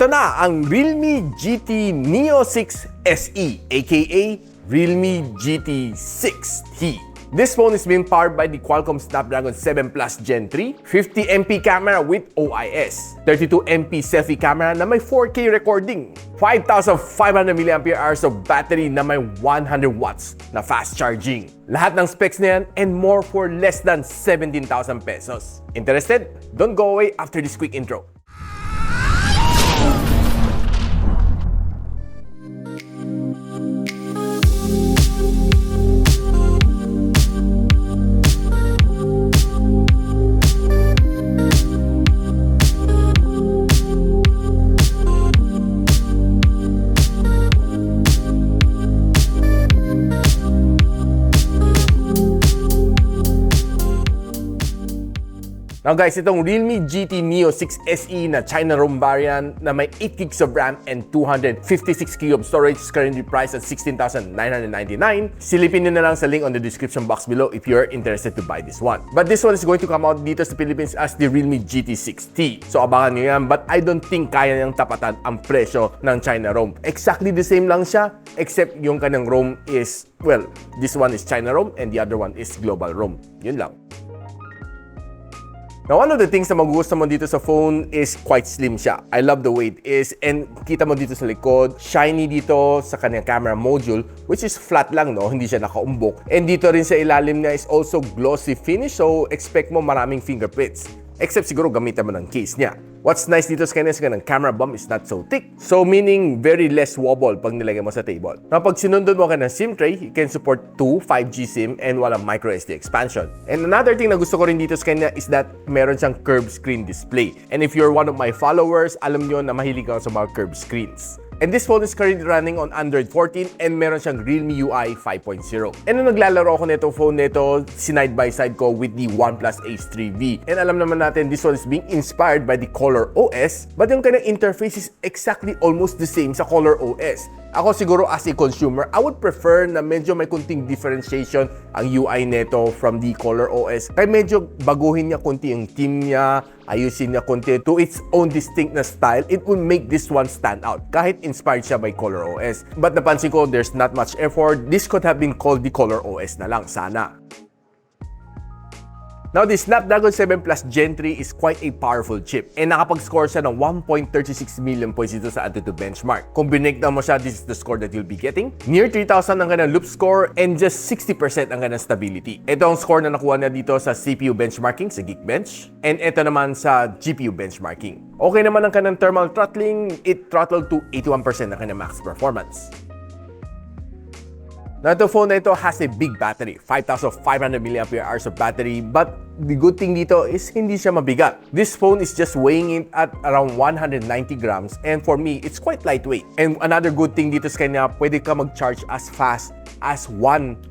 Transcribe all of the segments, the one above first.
Ito na ang Realme GT Neo 6 SE aka Realme GT 6T. This phone is being powered by the Qualcomm Snapdragon 7 Plus Gen 3, 50MP camera with OIS, 32MP selfie camera na may 4K recording, 5,500 mAh of battery na may 100 watts na fast charging. Lahat ng specs na yan and more for less than 17,000 pesos. Interested? Don't go away after this quick intro. Now guys, itong Realme GT Neo 6 SE na China ROM variant na may 8GB of RAM and 256GB of storage is currently priced at 16,999. Silipin nyo na lang sa link on the description box below if you're interested to buy this one. But this one is going to come out dito sa Philippines as the Realme GT 6T. So abangan nyo yan, but I don't think kaya niyang tapatan ang presyo ng China ROM. Exactly the same lang siya, except yung kanyang ROM is, well, this one is China ROM and the other one is global ROM. Yun lang. Now, one of the things na magugustuhan mo dito sa phone is quite slim siya. I love the way it is and kita mo dito sa likod, shiny dito sa kanyang camera module which is flat lang, no? Hindi siya nakaumbok. And dito rin sa ilalim niya is also glossy finish, so expect mo maraming fingerprints. Except siguro gamitan mo ng case niya. What's nice dito sa kanya camera bump is not so thick. So meaning very less wobble pag nilagay mo sa table. Now pag sinundod mo ka ng SIM tray, you can support 2 5G SIM and walang microSD expansion. And another thing na gusto ko rin dito sa kanya is that meron siyang curved screen display. And if you're one of my followers, alam nyo na mahilig ako sa mga curved screens. And this phone is currently running on Android 14 and meron siyang Realme UI 5.0. And nung naglalaro ako nito phone nito, sinide by side ko with the OnePlus Ace 3V. And alam naman natin, this one is being inspired by the Color OS, but yung kanyang interface is exactly almost the same sa Color OS. Ako siguro as a consumer, I would prefer na medyo may kunting differentiation ang UI neto from the Color OS. Kaya medyo baguhin niya kunti yung theme niya, ayusin niya kunti to its own distinct na style. It will make this one stand out kahit inspired siya by Color OS. But napansin ko, there's not much effort. This could have been called the Color OS na lang sana. Now, the Snapdragon 7 Plus Gen 3 is quite a powerful chip and nakapag-score siya ng 1.36 million points dito sa AnTuTu benchmark. Kung binignan mo siya, this is the score that you'll be getting. Near 3,000 ang kanyang loop score and just 60% ang kanyang stability. Ito ang score na nakuha na dito sa CPU benchmarking sa Geekbench and ito naman sa GPU benchmarking. Okay naman ang kanyang thermal throttling, it throttled to 81% ang kanyang max performance. Now, the phone na ito has a big battery, 5,500 mAh of battery, but the good thing dito is hindi siya mabigat. This phone is just weighing in at around 190 grams and for me, it's quite lightweight. And another good thing dito sa kanya, pwede ka mag-charge as fast as 100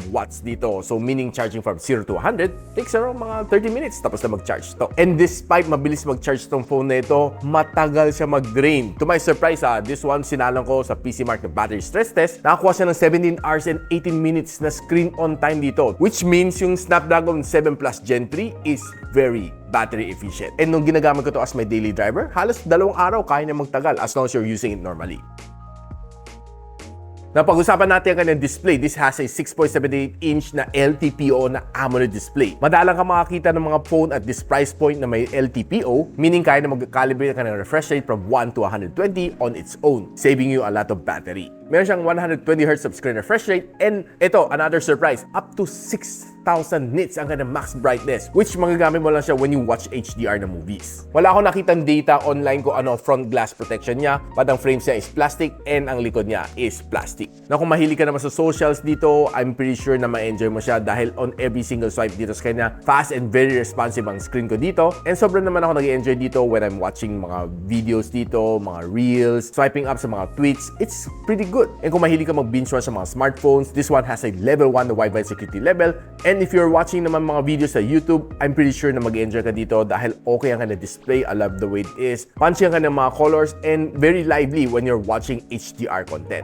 watts dito. So meaning charging from 0 to 100 takes around mga 30 minutes tapos na mag-charge to. And despite mabilis mag-charge tong phone na ito, matagal siya mag-drain. To my surprise, this one sinalang ko sa PC Mark na battery stress test. Nakakuha siya ng 17 hours and 18 minutes na screen on time dito, which means yung Snapdragon 7 Plus Gen 3 is very battery efficient. And nung ginagamit ko to as my daily driver, halos 2 araw kaya niya magtagal as long as you're using it normally. Now, pag-usapan natin ang kanyang display. This has a 6.78-inch na LTPO na AMOLED display. Madalang ka makakita ng mga phone at this price point na may LTPO, meaning kaya na mag-calibrate ang kanyang refresh rate from 1 to 120 on its own, saving you a lot of battery. Meron siyang 120Hz of screen refresh rate and ito, another surprise, up to 6,000 nits ang kanyang max brightness, which magagamit mo lang siya when you watch HDR na movies. Wala akong nakitang data online kung ano front glass protection niya, but ang frames niya is plastic and ang likod niya is plastic. Na kung mahilig ka naman sa socials dito, I'm pretty sure na ma-enjoy mo siya dahil on every single swipe dito sa kanya, fast and very responsive ang screen ko dito. And sobrang naman ako nag-enjoy dito when I'm watching mga videos dito, mga reels, swiping up sa mga tweets. It's pretty good. And kung mahilig ka mag-binge watch sa mga smartphones, this one has a level 1 na Wi-Fi security level. And if you're watching naman mga videos sa YouTube, I'm pretty sure na mag-enjoy ka dito dahil okay ang kanyang display. I love the way it is. Punchy ang kanyang mga colors and very lively when you're watching HDR content.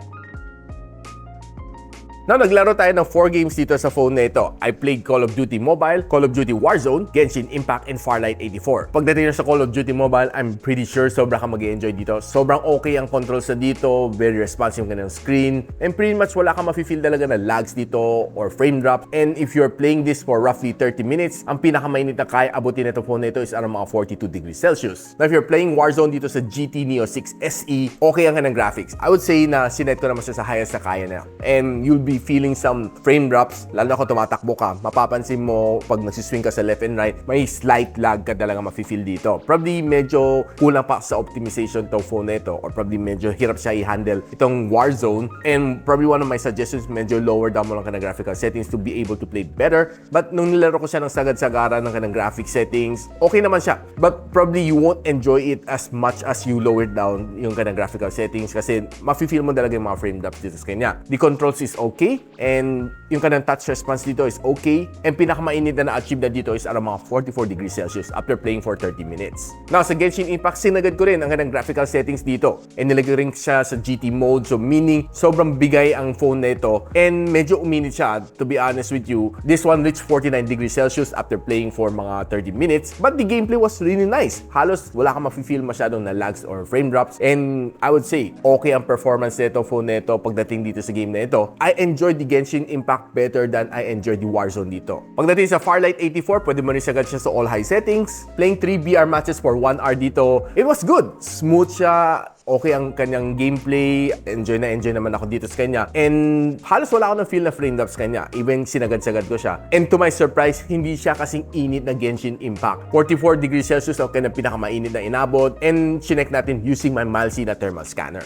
Now, naglaro tayo ng 4 games dito sa phone na ito. I played Call of Duty Mobile, Call of Duty Warzone, Genshin Impact, and Farlight 84. Pagdating na sa Call of Duty Mobile, I'm pretty sure sobra ka mag-enjoy dito. Sobrang okay ang controls na dito, very responsive ka ng screen, and pretty much wala ka mafe-feel talaga na lags dito or frame drop. And if you're playing this for roughly 30 minutes, ang pinakamainit na kaya abutin na itong phone na ito is around mga 42 degrees Celsius. Now, if you're playing Warzone dito sa GT Neo 6 SE, okay ang kanyang graphics. I would say na sinet ko naman siya sa highest na kaya na. And you'll be feeling some frame drops, lalo na kung tumatakbo ka. Mapapansin mo, pag nagsiswing ka sa left and right, may slight lag ka talaga mafe-feel dito. Probably medyo kulang pa sa optimization tong phone na ito, or probably medyo hirap siya i-handle itong Warzone. And probably one of my suggestions, medyo lower down mo lang ka ng graphical settings to be able to play better. But nung nilaro ko siya ng sagad-sagara ng kanang graphic settings, okay naman siya. But probably you won't enjoy it as much as you lower down yung kanang graphical settings kasi mafe-feel mo talaga yung mga frame drops dito sa kanya. The controls is okay, and yung kanang touch response dito is okay, and pinakamainit na na-achieve na dito is around mga 44 degrees Celsius after playing for 30 minutes. Now, sa Genshin Impact, sinagad ko rin ang kanang graphical settings dito, and nilagay rin siya sa GT mode, so meaning sobrang bigay ang phone na ito, and medyo uminit siya. To be honest with you, this one reached 49 degrees Celsius after playing for mga 30 minutes, but the gameplay was really nice. Halos wala ka mafe-feel masyadong na lags or frame drops, and I would say okay ang performance nito phone na ito pagdating dito sa game na ito. I enjoyed the Genshin Impact better than I enjoyed the Warzone dito. Pagdating sa Farlight 84, pwede mo rin sagad siya sa all high settings. Playing 3 VR matches for 1 hour dito, it was good. Smooth siya, okay ang kanyang gameplay, enjoy naman ako dito sa kanya, and halos wala ako ng feel na frame drops kanya, even sinagad-sagad ko siya. And to my surprise, hindi siya kasing init na Genshin Impact. 44 degrees Celsius ang kanyang pinakamainit na inabot, and chinek natin using my Malsi na thermal scanner.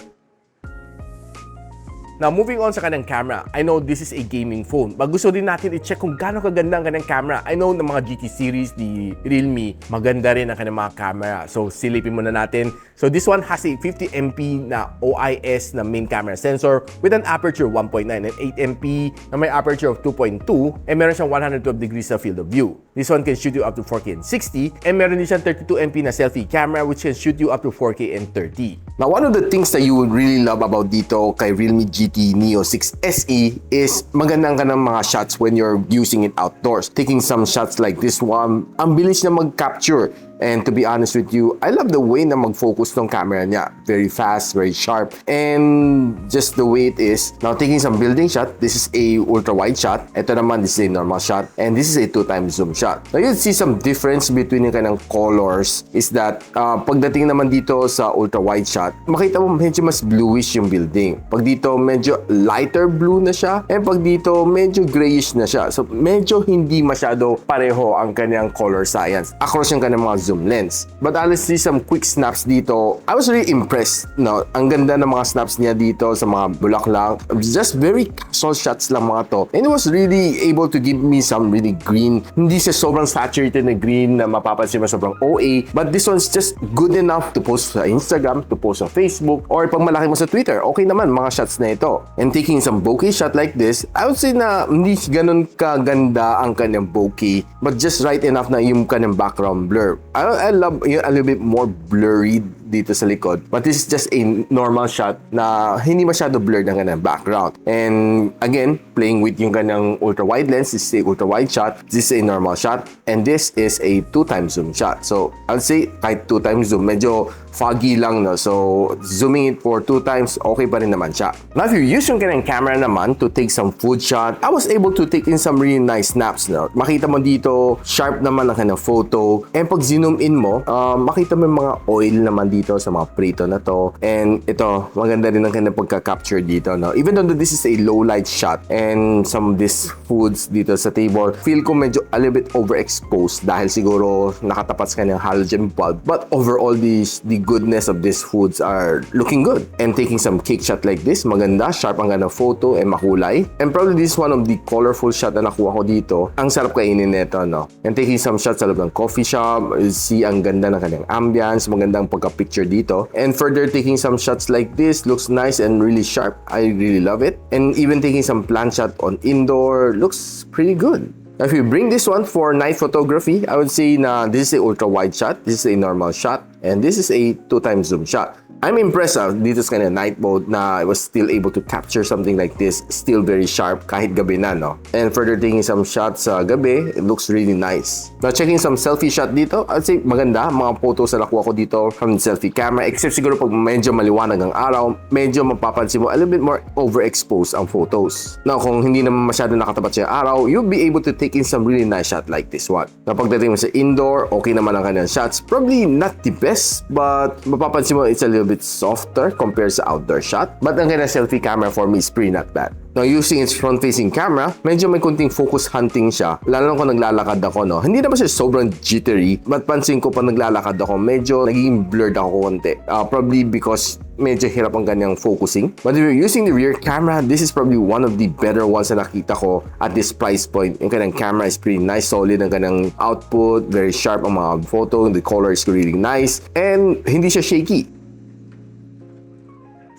Now, moving on sa kanyang camera, I know this is a gaming phone, but gusto din natin i-check kung gaano kaganda ang kanyang camera. I know ng mga GT series, the Realme, maganda rin ang kanyang mga camera. So, silipin muna natin. So, this one has a 50MP na OIS na main camera sensor with an aperture 1.9 and 8MP na may aperture of 2.2, and meron siyang 112 degrees sa field of view. This one can shoot you up to 4K and 60, and meron din siyang 32MP na selfie camera which can shoot you up to 4K and 30. Now, one of the things that you would really love about dito kay Realme GT Neo 6 SE is magandang ka ng mga shots when you're using it outdoors. Taking some shots like this one, ang bilis na mag-capture. And to be honest with you, I love the way na mag-focus ng camera niya. Very fast, very sharp, and just the way it is. Now, taking some building shot, this is a ultra-wide shot. Ito naman, this is a normal shot. And this is a 2x zoom shot. Now, you'll see some difference between yung kanang colors is that pagdating naman dito sa ultra-wide shot, makita mo medyo mas bluish yung building. Pag dito, medyo lighter blue na siya. And pag dito, medyo grayish na siya. So, medyo hindi masyado pareho ang kanyang color science across yung kanyang mga zoom lens. But I'll see some quick snaps dito. I was really impressed. No? Ang ganda ng mga snaps niya dito sa mga bulaklak. Just very casual shots lang mga to. And it was really able to give me some really green. Hindi siya sobrang saturated na green na mapapansin mo sobrang OA. But this one's just good enough to post sa Instagram, to post sa Facebook, or pag malaki mo sa Twitter, okay naman mga shots na ito. And taking some bokeh shot like this, I would say na hindi ganun kaganda ang kanyang bokeh, but just right enough na yung kanyang background blur. I love a little bit more blurry dito sa likod, but this is just a normal shot na hindi masyado blurred ang kanyang background. And again, playing with yung kanyang ultra-wide lens, this is a ultra-wide shot, this is a normal shot, and this is a 2x zoom shot. So, I'll say kahit 2x zoom, medyo foggy lang, no? So, zooming it for 2x, okay pa rin naman siya. Now, if you use yung kanyang camera naman to take some food shot, I was able to take in some really nice snaps, no? Makita mo dito, sharp naman ang kanyang photo, and pag zoom in mo, makita mo yung mga oil naman dito sa mga prito na to. And ito, maganda rin ang kanyang pagka-capture dito, no? Even though this is a low light shot and some of these foods dito sa table, feel ko medyo a little bit overexposed dahil siguro nakatapat sa kanyang halogen bulb. But overall, the goodness of these foods are looking good. And taking some cake shot like this, maganda, sharp ang ganda photo, and makulay. And probably this is one of the colorful shot na nakuha ko dito. Ang sarap kainin nito, no? And taking some shots sa loob ng coffee shop, see ang ganda ng kanyang ambience, magandang pagka-picture dito. And further, taking some shots like this, looks nice and really sharp. I really love it. And even taking some plant shot on indoor, looks pretty good. Now, if you bring this one for night photography, I would say na this is a ultra-wide shot, this is a normal shot, and this is a 2x zoom shot. I'm impressed dito sa kanya night mode na I was still able to capture something like this, still very sharp kahit gabi na, no? And further taking some shots sa gabi, it looks really nice. Now checking some selfie shot dito, I'd say maganda. Mga photos na nakuha ko dito from the selfie camera, except siguro pag medyo maliwanag ang araw, medyo mapapansin mo a little bit more overexposed ang photos. Now kung hindi naman masyado nakatapat siya araw, you'll be able to take in some really nice shot like this one. Now pagdating mo sa indoor, okay naman ang kanyang shots. Probably not the best, but mapapansin mo it's a little bit softer compared sa outdoor shot. But ang kanyang selfie camera for me is pretty not bad. Now, using its front-facing camera, medyo may kunting focus hunting siya. Lalo na kung naglalakad ako, no? Hindi naman siya sobrang jittery. But pansin ko pa naglalakad ako, medyo naging blurred ako konti. Probably because medyo hirap ang kanyang focusing. But if you're using the rear camera, this is probably one of the better ones na nakita ko at this price point. Yung kanyang camera is pretty nice, solid ang kanyang output, very sharp ang mga photo, the color is really nice, and hindi siya shaky.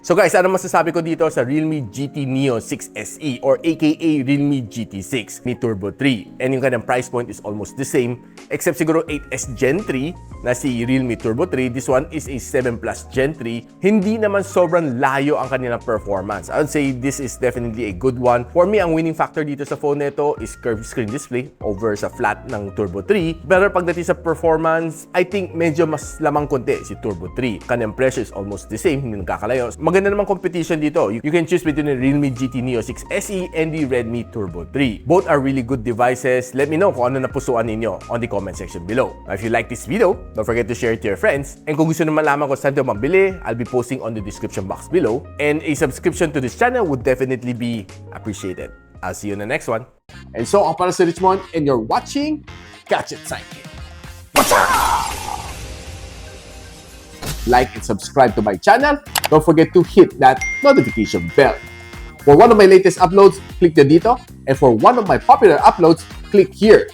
So guys, ano masasabi ko dito sa Realme GT Neo 6 SE or aka Realme GT 6 ni Turbo 3? And yung kanyang price point is almost the same except siguro 8S Gen 3 na si Realme Turbo 3. This one is a 7 Plus Gen 3. Hindi naman sobrang layo ang kanilang performance. I would say this is definitely a good one. For me, ang winning factor dito sa phone nito is curved screen display over sa flat ng Turbo 3. Pero pagdating sa performance, I think medyo mas lamang konti si Turbo 3. Kanyang presyo is almost the same, hindi nagkakalayo. Maganda namang competition dito. You can choose between the Realme GT Neo 6 SE and the Redmi Turbo 3. Both are really good devices. Let me know kung ano napusuan ninyo on the comment section below. Now, if you like this video, don't forget to share it to your friends. And kung gusto naman malaman kung saan ito mabili, I'll be posting on the description box below. And a subscription to this channel would definitely be appreciated. I'll see you in the next one. And so, ako para si Richmond, and you're watching Gadget Sidekick. Like and subscribe to my channel. Don't forget to hit that notification bell. For one of my latest uploads, click the dito. And for one of my popular uploads, click here.